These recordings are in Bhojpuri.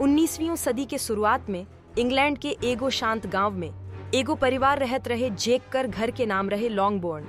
19वीं सदी के शुरुआत में इंग्लैंड के एगो शांत गांव में एगो परिवार रहत रहे जेक कर घर के नाम रहे लॉन्गबोर्न।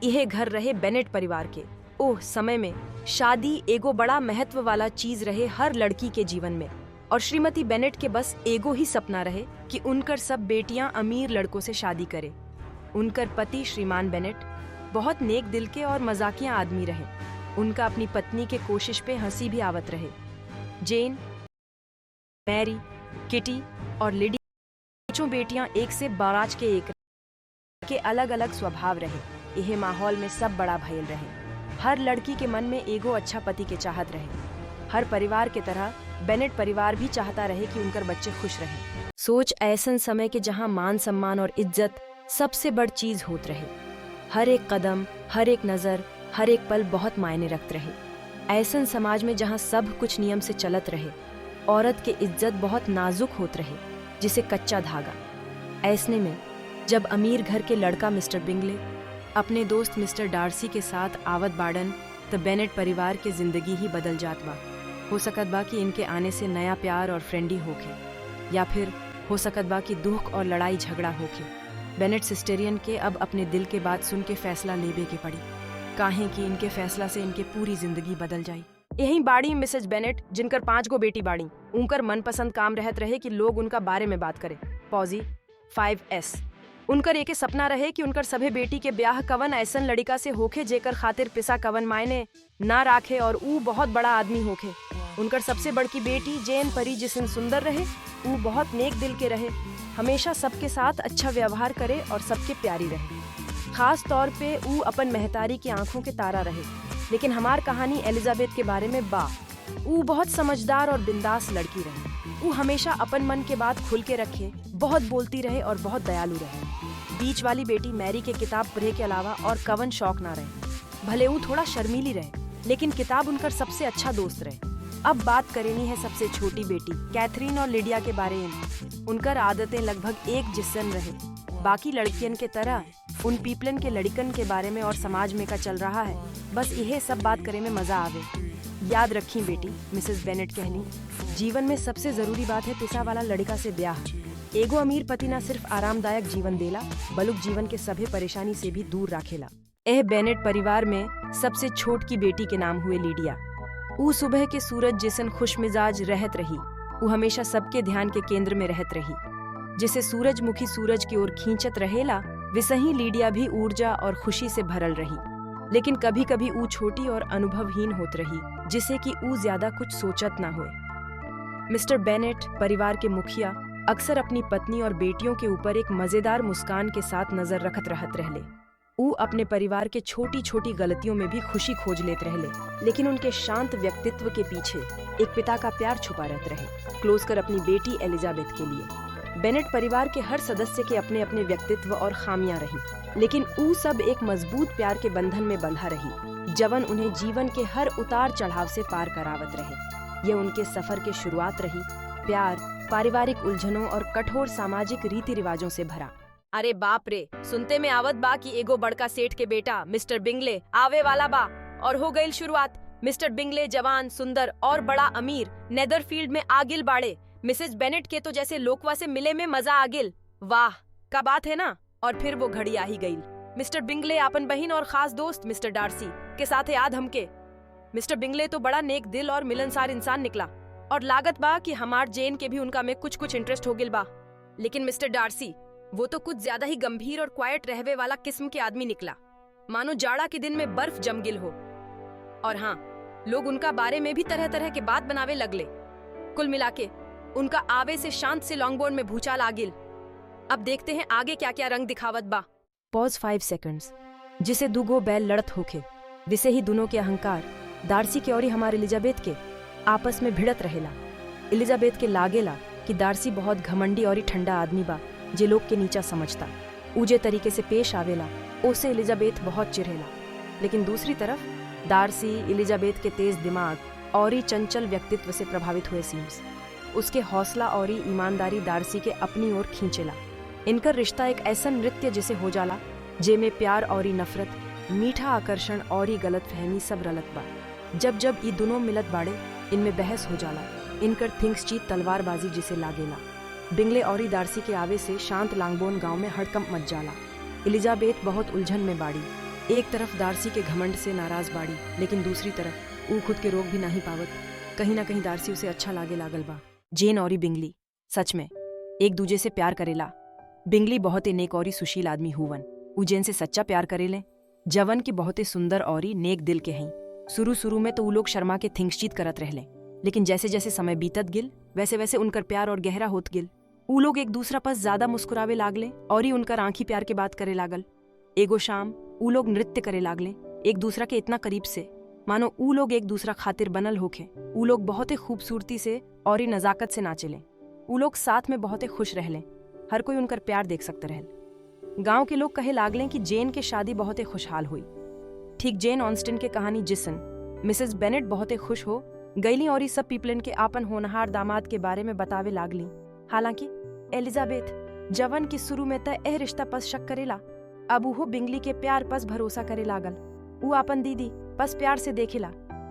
यह घर रहे बेनेट परिवार के। ओह समय में शादी एगो बड़ा महत्व वाला चीज रहे हर लड़की के जीवन में, और श्रीमती बेनेट के बस एगो ही सपना रहे कि उनकर सब बेटियां अमीर लड़कों से शादी करे। उनकर पति श्रीमान बेनेट बहुत नेक दिल के और मजाकिया आदमी रहे। उनका अपनी पत्नी के कोशिश पे हंसी भी आवत रहे। जेन, मैरी, किटी और लिडी पांचों बेटियां एक से बाराज के अलग अलग स्वभाव रहे। यह माहौल में सब बड़ा भयल रहे। हर लड़की के मन में एगो अच्छा पति के चाहत रहे। हर परिवार के तरह बेनेट परिवार भी चाहता रहे कि उनकर बच्चे खुश रहे। सोच ऐसन समय के जहां मान सम्मान और इज्जत सबसे बड़ चीज होत रहे। हर एक कदम, हर एक नजर, हर एक पल बहुत मायने रखत रहे। ऐसन समाज में जहां सब कुछ नियम से चलत रहे, औरत के इज्जत बहुत नाजुक होत रहे, जिसे कच्चा धागा। ऐसने में जब अमीर घर के लड़का मिस्टर बिंगले अपने दोस्त मिस्टर डार्सी के साथ आवत बाड़न, तो बेनेट परिवार के जिंदगी ही बदल जात बा। हो सकत बा कि इनके आने से नया प्यार और फ्रेंडी होके, या फिर हो सकत बा कि दुख और लड़ाई झगड़ा होके। बेनेट सिस्टेरियन के अब अपने दिल के बात सुन के फैसला लेबे के पड़ी, काहे कि इनके फैसला से इनके पूरी जिंदगी बदल जाई। यही बाड़ी मिसेज बेनेट, जिनकर 5 गो बेटी बाड़ी। उनकर मनपसंद काम रहत रहे कि लोग उनका बारे में बात करे। पॉजी 5S उनकर एके सपना रहे कि उनकर सभे बेटी के ब्याह कवन ऐसन लड़का से होखे जेकर खातिर पिसा कवन मायने ना राखे और ऊ बहुत बड़ा आदमी होखे। उनकर सबसे बड़की बेटी जेन परी जिसन सुंदर रहे, ऊ बहुत नेक दिल के रहे, हमेशा सबके साथ अच्छा व्यवहार करे और सबके प्यारी रहे। खास तौर पे ऊ अपन महतारी की आंखों के तारा रहे। लेकिन हमार कहानी एलिजाबेथ के बारे में बा। ऊ बहुत समझदार और बिंदास लड़की रहे। ऊ हमेशा अपन मन के बात खुल के रखे, बहुत बोलती रहे और बहुत दयालु रहे। बीच वाली बेटी मैरी के किताब पढ़े के अलावा और कवन शौक ना रहे। भले ऊ थोड़ा शर्मीली रहे, लेकिन किताब उनकर सबसे अच्छा दोस्त रहे। अब बात करेनी है सबसे छोटी बेटी कैथरीन और लिडिया के बारे में। उनकर आदतें लगभग एक जिसन रहे। बाकी लड़कियन के तरह उन पीपलन के लड़कन के बारे में और समाज में का चल रहा है, बस यह सब बात करे में मजा आवे। याद रखी बेटी, मिसेस बेनेट कहली, जीवन में सबसे जरूरी बात है पिसा वाला लड़का से ब्याह। एगो अमीर पति ना सिर्फ आरामदायक जीवन देला, बलुक जीवन के सभी परेशानी से भी दूर राखेला। एह बेनेट परिवार में सबसे छोट की बेटी के नाम हुए लिडिया। ऊ सुबह के सूरज जिसन खुश मिजाज रहत रही। ऊ हमेशा सबके ध्यान के केंद्र में रहत रही। जिसे सूरजमुखी सूरज की ओर खींचत रहेला, वैसे ही लिडिया भी ऊर्जा और खुशी से भरल रही। लेकिन कभी कभी ऊ छोटी और अनुभवहीन होत रही, जिसे कि ऊ ज्यादा कुछ सोचत ना हुए। मिस्टर बेनेट परिवार के मुखिया अक्सर अपनी पत्नी और बेटियों के ऊपर एक मजेदार मुस्कान के साथ नजर रखत रहत रहले। ऊ अपने परिवार के छोटी छोटी गलतियों में भी खुशी खोज लेत रहले, लेकिन उनके शांत व्यक्तित्व के पीछे एक पिता का प्यार छुपा रहत रहे, क्लोज कर अपनी बेटी एलिजाबेथ के लिए। बेनेट परिवार के हर सदस्य के अपने अपने व्यक्तित्व और खामियां रही, लेकिन ऊ सब एक मजबूत प्यार के बंधन में बंधा रही, जवन उन्हें जीवन के हर उतार चढ़ाव से पार करावत रहे। ये उनके सफर के शुरुआत रही, प्यार, पारिवारिक उलझनों और कठोर सामाजिक रीति रिवाजों से भरा। अरे बाप रे, सुनते में आवत बा कि एगो बड़का सेठ के बेटा मिस्टर बिंगले आवे वाला बा, और हो गई शुरुआत। मिस्टर बिंगले जवान, सुंदर और बड़ा अमीर नेदरफील्ड में आगिल बाड़े। मिसेज बेनेट के तो जैसे लोकवा से मिले में मजा आगिल। वाह का बात है ना। और फिर वो घड़ी आ ही गई। मिस्टर बिंगले अपन बहन और खास दोस्त मिस्टर डार्सी के साथ याद हमके। मिस्टर बिंगले तो बड़ा नेक दिल और मिलनसार इंसान निकला, और लागत बा कि हमार जेन के भी उनका में कुछ इंटरेस्ट हो गिल बा। लेकिन मिस्टर डार्सी वो तो कुछ ज्यादा ही गंभीर और क्वाइट रहवे वाला किस्म के आदमी निकला, मानो जाड़ा के दिन में बर्फ जम गिल हो। और हाँ, लोग उनका बारे में भी तरह तरह के बात बनावे लगले। कुल मिलाके उनका आवे से शांत से लॉन्गबोर्न में भूचाल आ गिल। अब देखते हैं आगे क्या क्या रंग दिखावत बा। Pause 5 seconds. जिसे दुगो बैल लड़त होके, विसे ही दोनों के अहंकार दार्सी के और हमारे एलिजाबेथ के आपस में भिड़त रहेला। एलिजाबेथ के लागेला कि दार्सी बहुत घमंडी और ठंडा आदमी बा, जे लोग के नीचा समझता। ऊजे तरीके से पेश आवेला, उसे एलिजाबेथ बहुत चिढ़ेला। लेकिन दूसरी तरफ दार्सी एलिजाबेथ के तेज दिमाग और चंचल व्यक्तित्व से प्रभावित हुए सीम्स। उसके हौसला और ईमानदारी दार्सी के अपनी ओर खींचेला। इनका रिश्ता एक ऐसा नृत्य जिसे हो जाला, जे में प्यार और नफरत, मीठा आकर्षण और गलत फहमी सब रलत बा। जब जब ये दोनों मिलत बाड़े, इनमें बहस हो जाला, इनकर थिंग्स चीत तलवारबाजी जिसे लागेला। बिंगले और डार्सी के आवे से शांत लॉन्गबोर्न गांव में हड़कंप मच जाला। एलिजाबेथ बहुत उलझन में बाड़ी। एक तरफ दार्सी के घमंड से नाराज बाड़ी, लेकिन दूसरी तरफ ऊ खुद के रोक भी नहीं पावत। कहीं ना कहीं दार्सी उसे अच्छा लागे लागल बा। जेन और बिंगली सच में एक दूजे से प्यार करेला। बिंगली बहुत ही नेक और सुशील आदमी हुवन। ऊ जेन से सच्चा प्यार करेले। जवन की बहुत ही सुंदर और नेक दिल के हैं। शुरू में तो ऊ लोग शर्मा के थिंक्सचीत करत रहले, लेकिन जैसे जैसे समय बीतत गिल वैसे वैसे उनकर प्यार और गहरा होत गिल। ऊ लोग एक दूसरा पर ज्यादा मुस्कुरावे लागले और ही उनकर आंखी प्यार के बात करे लागल। एगो शाम ऊ लोग नृत्य करे लागले एक दूसरा के इतना करीब से मानो ऊ लोग एक दूसरा खातिर बनल होखे। ऊ लोग बहुत ही खूबसूरती से और ही नजाकत से नाचेले। ऊ लोग साथ में बहुत ही खुश रहले। हर कोई उनकर प्यार देख सकते रहल। गांव के लोग कहे लागले कि जेन के शादी बहुत ही खुशहाल हुई। ठीक जेन ऑस्टिन के कहानी जिसन मिसेस बेनेट बहुत ही खुश हो गईली और सब पीपलन के आपन होनहार दामाद के बारे में बतावे लागली। हालांकि एलिजाबेथ जवन की शुरू में तय एह रिश्ता पस शक करेला, अब वो बिंगली के प्यार पस भरोसा करे लागल। वो अपन दीदी पस प्यार से देखेला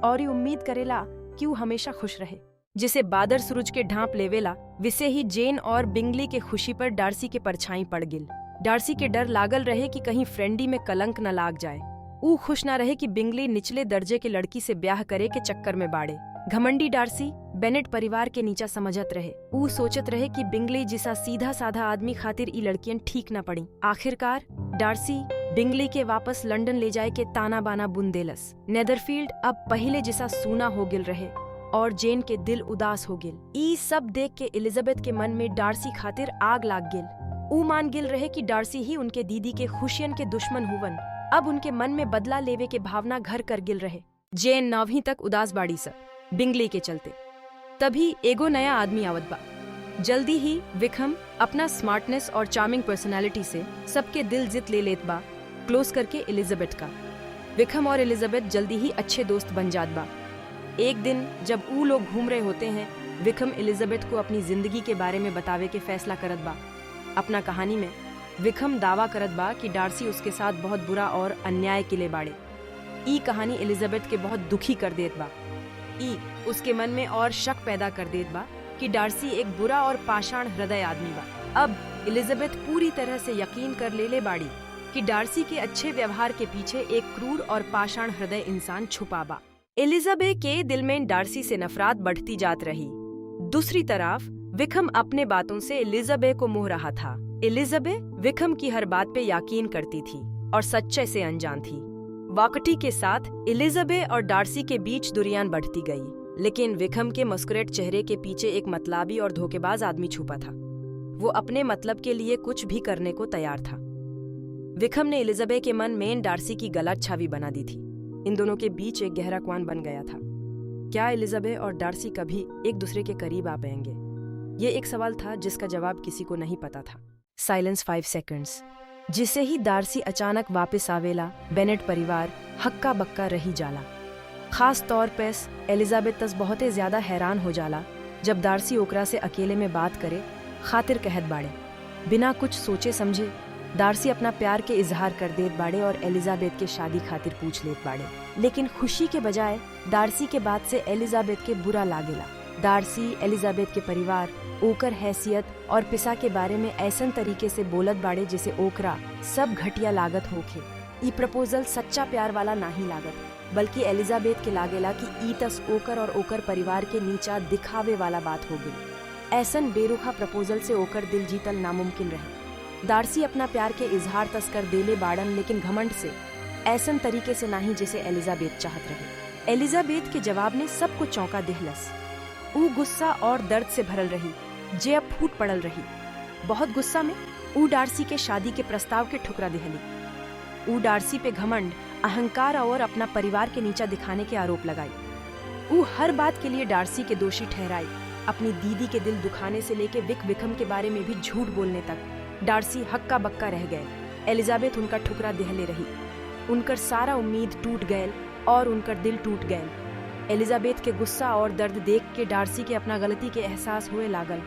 और ही उम्मीद करेला कि वो हमेशा खुश रहे। जिसे बादर सूरज के ढांप लेवेला विसे ही जेन और बिंगली के खुशी पर डार्सी के परछाई पड़ गिल। डार्सी के डर लागल रहे कि कहीं फ्रेंडी में कलंक न लाग जाए। ऊ खुश न रहे कि बिंगली निचले दर्जे के लड़की से ब्याह करे के चक्कर में बाड़े। घमंडी डार्सी बेनेट परिवार के नीचा समझत रहे। ऊ सोचत रहे कि बिंगली जिसा सीधा साधा आदमी खातिर ई लड़कियन ठीक न पड़ी। आखिरकार डार्सी बिंगली के वापस लंदन ले जाए के ताना बाना बुन देलस। नेदरफील्ड अब पहले जिसा सूना हो गिल रहे और जेन के दिल उदास हो गिल। ई सब देख के एलिजाबेथ के मन में डार्सी खातिर आग लाग गिल। ऊ मान गिल रहे कि डार्सी ही उनके दीदी के खुशियन के दुश्मन हुवन। अब उनके मन में बदला लेवे के भावना घर कर गिल रहे। जेन 9वीं तक उदास बाड़ी सा बिंगली के चलते। तभी एगो नया आदमी आवत बा। जल्दी ही विक्रम अपना स्मार्टनेस और चार्मिंग पर्सनालिटी से सबके दिल जीत ले लेत बा, क्लोज करके एलिजाबेथ का। विक्रम और एलिजाबेथ जल्दी ही अच्छे दोस्त बन जात बा। एक दिन जब ऊ लोग घूम रहे होते हैं, विक्रम एलिजाबेथ को अपनी जिंदगी के बारे में बतावे के फैसला करत बा। अपना कहानी में विक्रम दावा करत बा कि डार्सी उसके साथ बहुत बुरा और अन्याय किले बाड़े। ई कहानी एलिजाबेथ के बहुत दुखी कर देत बा। ई उसके मन में और शक पैदा कर देत बा कि डार्सी एक बुरा और पाषाण हृदय आदमी बा। अब एलिजाबेथ पूरी तरह से यकीन कर ले बाड़ी कि डार्सी के अच्छे व्यवहार के पीछे एक क्रूर और पाषाण हृदय इंसान छुपा बा। एलिजाबेथ के दिल में डार्सी से नफरत बढ़ती जात रही। दूसरी तरफ विक्रम अपने बातों से एलिजाबेथ को मोह रहा था। एलिजाबेथ विक्रम की हर बात पे यकीन करती थी और सच्चे से अनजान थी। वक्ती के साथ एलिजाबेथ और डार्सी के बीच दूरियां बढ़ती गई, लेकिन विक्रम के मस्कुरेट चेहरे के पीछे एक मतलाबी और धोखेबाज आदमी छुपा था। वो अपने मतलब के लिए कुछ भी करने को तैयार था। विक्रम ने एलिजाबेथ के मन में डार्सी की गलत छवि बना दी थी। इन दोनों के बीच एक गहरा कुआं बन गया था। क्या एलिजाबेथ और डार्सी कभी एक दूसरे के करीब आ पाएंगे? ये एक सवाल था जिसका जवाब किसी को नहीं पता था। Silence 5 seconds. जिसे ही डार्सी अचानक वापस आवेला, बेनेट परिवार हक्का बक्का रही जाला। खास तौर पे एलिजाबेथ तस बहुत ही ज्यादा हैरान हो जाला जब डार्सी ओकरा से अकेले में बात करे खातिर कहत बाड़े। बिना कुछ सोचे समझे डार्सी अपना प्यार के इजहार कर देत बाड़े और एलिजाबेथ के शादी खातिर पूछ लेत बाड़े। लेकिन खुशी के बजाय डार्सी के बात से एलिजाबेथ के बुरा लागेला। डार्सी एलिजाबेथ के परिवार ओकर हैसियत और पिसा के बारे में ऐसन तरीके से बोलत बाड़े जिसे ओकरा सब घटिया लागत होखे। ई प्रपोजल सच्चा प्यार वाला नहीं लागत, बल्कि एलिजाबेथ के लागेला कि ई तस ओकर और ओकर परिवार के नीचा दिखावे वाला बात हो गई। ऐसन बेरुखा प्रपोजल से ओकर दिल जीतल नामुमकिन रहे। डार्सी अपना प्यार के इजहार तस कर देले बाड़न, लेकिन घमंड से, ऐसन तरीके से नहीं जिसे एलिजाबेथ चाहत रहे। एलिजाबेथ के जवाब ने सबको चौंका दिहलस। ऊ गुस्सा और दर्द से भरल रही, जे अब फूट पड़ल रही। बहुत गुस्सा में ऊ डार्सी के शादी के प्रस्ताव के ठुकरा दिहली। ऊ डार्सी पे घमंड, अहंकार और अपना परिवार के नीचा दिखाने के आरोप लगाई। ऊ हर बात के लिए डार्सी के दोषी ठहराई। अपनी दीदी के दिल दुखाने से लेके विक्रम के बारे में भी झूठ बोलने तक डार्सी हक्का बक्का रह गए। एलिजाबेथ उनका ठुकरा देहले रही। उनकर सारा उम्मीद टूट गए और उनकर दिल टूट गए। एलिजाबेथ के गुस्सा और दर्द देख के डार्सी के अपना गलती के एहसास हुए लागल।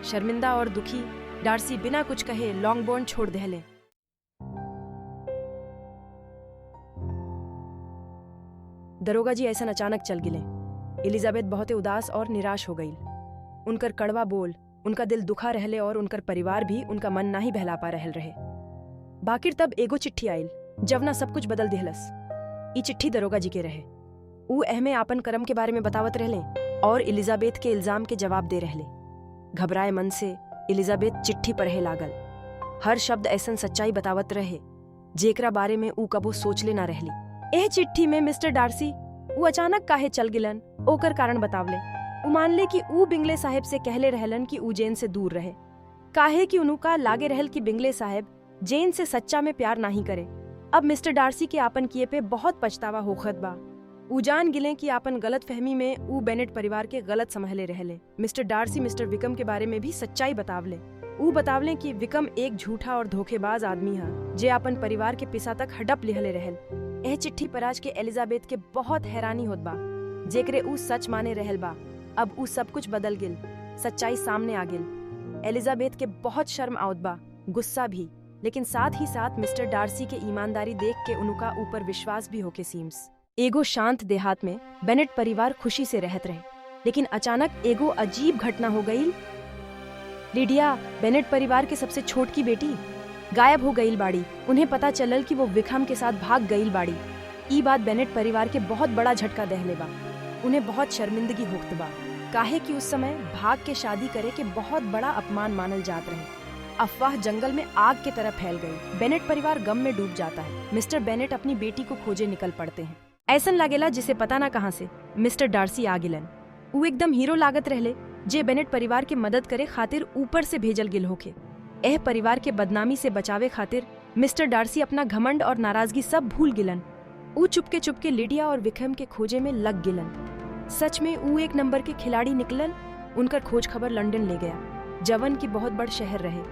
शर्मिंदा और दुखी डार्सी बिना कुछ कहे लॉन्गबोर्न छोड़ देहले। दरोगा जी ऐसा अचानक चल गिले। एलिजाबेथ बहुत उदास और निराश हो गई। उनकर कड़वा बोल उनका दिल दुखा रहले और उनकर परिवार भी उनका मन ना ही बहला पा रहल रहे। बाकिर तब एगो चिट्ठी आइल जवना सब कुछ बदल दिहलस। ई चिट्ठी दरोगा जी के रहे। ऊ एहमे आपन कर्म के बारे में बतावत रहले और एलिजाबेथ के इल्जाम के जवाब दे रहले। घबराए मन से एलिजाबेथ चिट्ठी पढ़े लागल। हर शब्द ऐसन सच्चाई बतावत रहे जेकरा बारे में ऊ कबो सोचले ना रहली। एह चिट्ठी में मिस्टर डार्सी ऊ अचानक काहे चल गिलन ओकर कारण बतावले। ऊ मानले कि ऊ बिंगले साहेब से कहले रहलन कि ऊ जेन से दूर रहे, काहे कि उनुका लागे रहल कि बिंगले साहेब जेन से सच्चा में प्यार नहीं करे। अब मिस्टर डार्सी के आपन किए पे बहुत पछतावा होखत बा। ऊ जान गिले कि आपन गलत फहमी में ऊ बेनेट परिवार के गलत समझले रहले। मिस्टर डार्सी मिस्टर विकम के बारे में भी सच्चाई बतावले। ऊ बतावले कि विकम एक झूठा और धोखेबाज आदमी है जे अपन परिवार के पिसा तक हड़प लिहले रहल। एह चिट्ठी पर आज के एलिजाबेथ के बहुत हैरानी होत बा, जेकरे ऊ सच माने रहल बा। अब ऊ सब कुछ बदल गिल, सच्चाई सामने आ गिल। एलिजाबेथ के बहुत शर्म आवत बा, गुस्सा भी, लेकिन साथ ही साथ मिस्टर डार्सी के ईमानदारी देख के उनका ऊपर विश्वास भी होके सीम्स। एगो शांत देहात में बेनेट परिवार खुशी से रहत रहे, लेकिन अचानक एगो अजीब घटना हो गई। लिडिया, बेनेट परिवार के सबसे छोट की बेटी, गायब हो गई बाड़ी। उन्हें पता चलल कि वो विक्रम के साथ भाग गई बाड़ी। ई बात बेनेट परिवार के बहुत बड़ा झटका दहले बा। उन्हें बहुत शर्मिंदगी होत बा, काहे कि उस समय भाग के शादी करे के बहुत बड़ा अपमान मानल जात रहे। अफवाह जंगल में आग की तरह फैल गई। बेनेट परिवार गम में डूब जाता है। मिस्टर बेनेट अपनी बेटी को खोजे निकल पड़ते हैं। ऐसन लागेला जिसे पता ना कहां से मिस्टर डार्सी आ गिलन। वो एकदम हीरो लागत रहले जे बेनेट परिवार के मदद करे खातिर ऊपर से भेजल गिल होके। एह परिवार के बदनामी से बचावे खातिर मिस्टर डार्सी अपना घमंड और नाराजगी सब भूल गिलन। ऊ चुपके चुपके लिडिया और विक्रम के खोजे में लग गिलन। सच में ऊ एक नंबर के खिलाड़ी निकलन। उनकर खोज खबर लंदन ले गया, जवन की बहुत बड़ शहर रहे।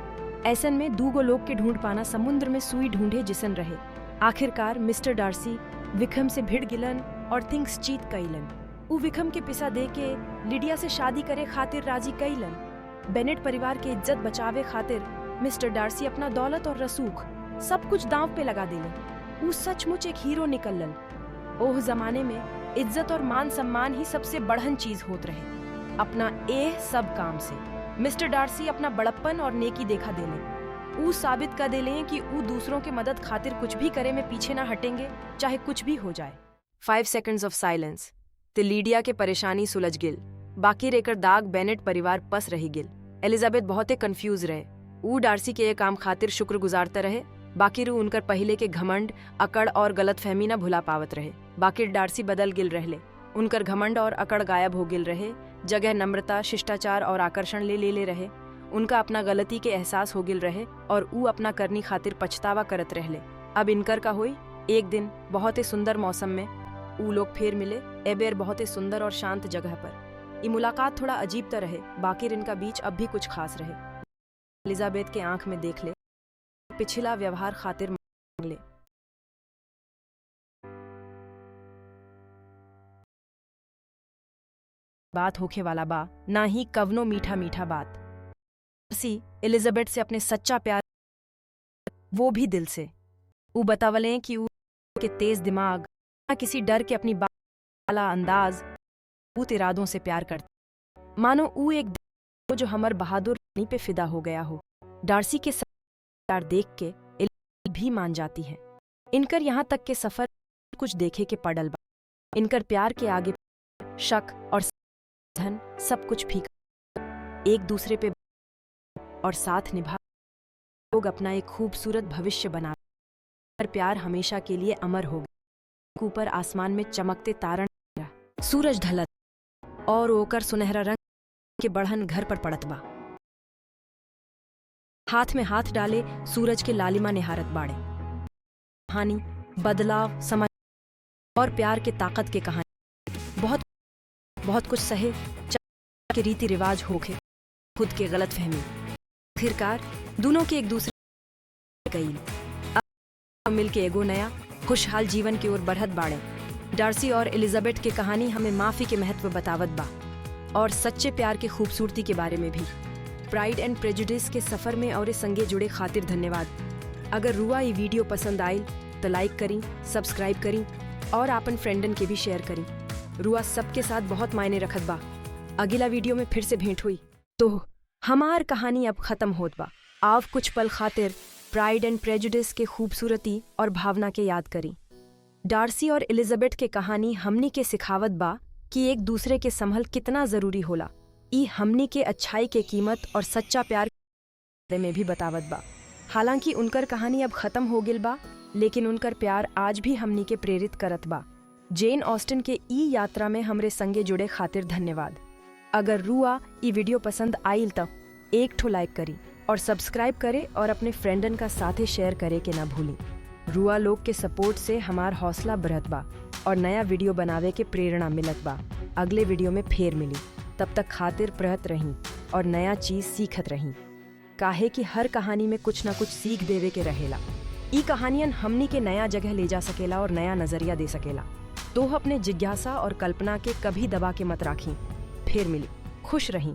ऐसन में दूगो लोग के ढूंढ पाना समुद्र में सुई ढूंढे जिसन रहे। आखिरकार मिस्टर डार्सी विक्रम से भिड़ गिलन और थिंग्स जीत कइलन। ऊ विक्रम के पिसा दे के लिडिया से शादी करे खातिर राजी कइलन। बेनेट परिवार के इज्जत बचावे खातिर मिस्टर डार्सी अपना दौलत और रसूख सब कुछ दांव पे लगा देले। ऊ सचमुच एक हीरो निकललन। ओह जमाने में इज्जत और मान सम्मान ही सबसे बढ़न चीज होत रहे। अपना एह सब काम से मिस्टर डार्सी अपना बड़प्पन और नेकी देखा देले। ऊ साबित कर देले कि ऊ दूसरों के मदद खातिर कुछ भी करे में पीछे ना हटेंगे, चाहे कुछ भी हो जाए। 5 seconds ऑफ साइलेंस। ते लीडिया के परेशानी सुलझ गिल, बाकी रेकर दाग बेनेट परिवार पस रही गिल। एलिजाबेथ बहुत कंफ्यूज रहे। ऊ डार्सी के ये काम खातिर शुक्र गुजारते रहे, बाकी रू उनकर पहले के घमंड, अकड़ और गलत फहमी न भुला पावत रहे। बाकी डार्सी बदल गिल रहले। उनकर घमंड और अकड़ गायब हो गिल रहे, जगह नम्रता, शिष्टाचार और आकर्षण ले रहे। उनका अपना गलती के एहसास हो गिल रहे और ऊ अपना करनी खातिर पछतावा करत रहले। अब इनकर का होई। एक दिन बहुत ही सुंदर मौसम में ऊ लोग फिर मिले, एबेर बहुत ही सुंदर और शांत जगह पर। ये मुलाकात थोड़ा अजीब तो रहे, बाकी इनका बीच अब भी कुछ खास रहे। एलिजाबेथ के आंख में देख ले, पिछला व्यवहार खातिर मांग ले। बात होखे वाला बा, ना ही कवनो मीठा मीठा बात। एलिजाबेथ से अपने सच्चा प्यार, वो भी दिल से। ऊ बतावले कि ऊ के तेज दिमाग, किसी डर के अपनी वाला अंदाज, ऊ इरादों से प्यार करते। मानो ऊ एक जो हमर बहादुर रानी पे फिदा हो गया हो। डार्सी के प्यार देख के एलिजाबेथ भी मान जाती है। इनकर यहाँ तक के सफर कुछ देखे के पड़ल बा। इनकर प्यार के आगे शक और धन सब कुछ फीका। एक दूसरे पे और साथ निभा लोग अपना एक खूबसूरत भविष्य बना। प्यार हमेशा के लिए अमर हो गया। ऊपर आसमान में चमकते तारण, सूरज ढलत और ओकर सुनहरा रंग के बढ़न घर पर पड़त बा। हाथ में हाथ डाले सूरज के लालिमा निहारत बाड़े। कहानी, बदलाव, समझ और प्यार के ताकत के कहानी। बहुत कुछ सहे के रीति रिवाज होके, खुद के गलत फहमी। आखिरकार दोनों के एक दूसरे गई। अब मिलके एगो नया खुशहाल जीवन की ओर बढ़त बाड़े। डार्सी और एलिजाबेथ की कहानी हमें माफी के महत्व बतावत बा और सच्चे प्यार के खूबसूरती के बारे में भी। प्राइड एंड प्रेजुडिस के सफर में और संगे जुड़े खातिर धन्यवाद। अगर रुआ ये वीडियो पसंद आई तो लाइक करी, सब्सक्राइब करी और आपन फ्रेंडन के भी शेयर करी। रुआ सबके साथ बहुत मायने रखत बा। अगला वीडियो में फिर से भेंट हुई तो हमार कहानी अब खत्म होत बा। आव कुछ पल खातिर प्राइड एंड प्रेजुडिस के खूबसूरती और भावना के याद करी। डार्सी और एलिजाबेथ के कहानी हमनी के सिखावत बा कि एक दूसरे के संभल कितना जरूरी होला। ई हमनी के अच्छाई के कीमत और सच्चा प्यार में भी बतावत बा। हालांकि उनकर कहानी अब खत्म हो गिल बा, लेकिन उनकर प्यार आज भी हमनी के प्रेरित करत बा। जेन ऑस्टिन के ई यात्रा में हमरे संगे जुड़े खातिर धन्यवाद। अगर रुआ ई वीडियो पसंद आइल तब एक ठो लाइक करी और सब्सक्राइब करे और अपने फ्रेंडन का साथे शेयर करे के ना भूली। रुआ लोग के सपोर्ट से हमार हौसला बढ़त बा और नया वीडियो बनावे के प्रेरणा मिलत बा। अगले वीडियो में फेर मिली, तब तक खातिर प्रहत रही और नया चीज सीखत रही। काहे कि हर कहानी में कुछ ना कुछ सीख देवे के रहेला। ई कहानियन हमनी के नया जगह ले जा सकेला और नया नजरिया दे सकेला। तो अपने जिज्ञासा और कल्पना के कभी दबा के मत राखी। फिर मिली, खुश रही।